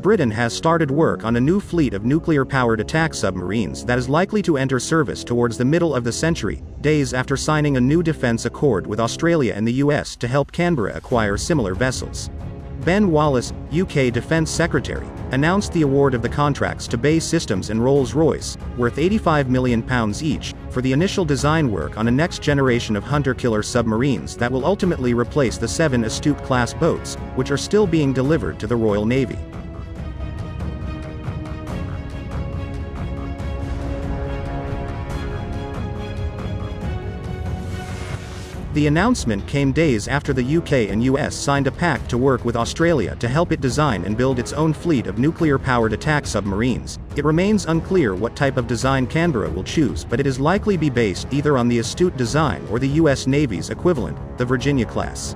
Britain has started work on a new fleet of nuclear-powered attack submarines that is likely to enter service towards the middle of the century, days after signing a new defence accord with Australia and the US to help Canberra acquire similar vessels. Ben Wallace, UK Defence Secretary, announced the award of the contracts to BAE Systems and Rolls-Royce, worth £85 million each, for the initial design work on a next generation of hunter-killer submarines that will ultimately replace the 7 Astute-class boats, which are still being delivered to the Royal Navy. The announcement came days after the UK and US signed a pact to work with Australia to help it design and build its own fleet of nuclear-powered attack submarines. It remains unclear what type of design Canberra will choose, but it is likely be based either on the Astute design or the US Navy's equivalent, the Virginia-class.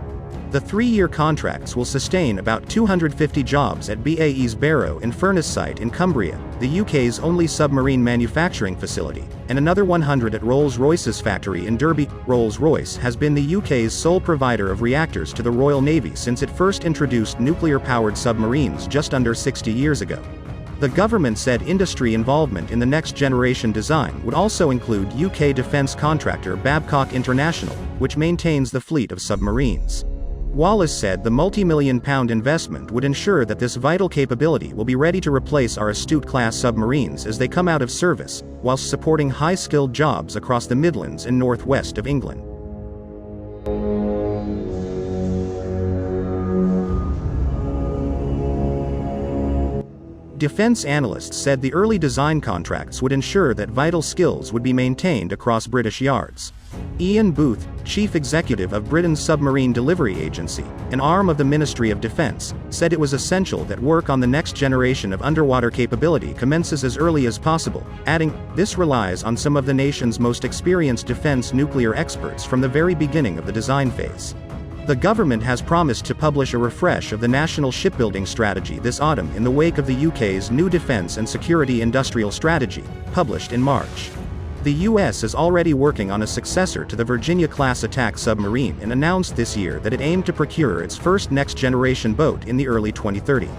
The 3-year contracts will sustain about 250 jobs at BAE's Barrow-in-Furness site in Cumbria, the UK's only submarine manufacturing facility, and another 100 at Rolls-Royce's factory in Derby. Rolls-Royce has been the UK's sole provider of reactors to the Royal Navy since it first introduced nuclear-powered submarines just under 60 years ago. The government said industry involvement in the next-generation design would also include UK defence contractor Babcock International, which maintains the fleet of submarines. Wallace said the multi-million-pound investment would ensure that this vital capability will be ready to replace our Astute-class submarines as they come out of service, whilst supporting high-skilled jobs across the Midlands and northwest of England. Defence analysts said the early design contracts would ensure that vital skills would be maintained across British yards. Ian Booth, chief executive of Britain's Submarine Delivery Agency, an arm of the Ministry of Defence, said it was essential that work on the next generation of underwater capability commences as early as possible, adding, "This relies on some of the nation's most experienced defence nuclear experts from the very beginning of the design phase." The government has promised to publish a refresh of the national shipbuilding strategy this autumn in the wake of the UK's new Defence and Security Industrial Strategy, published in March. The US is already working on a successor to the Virginia-class attack submarine and announced this year that it aimed to procure its first next-generation boat in the early 2030s.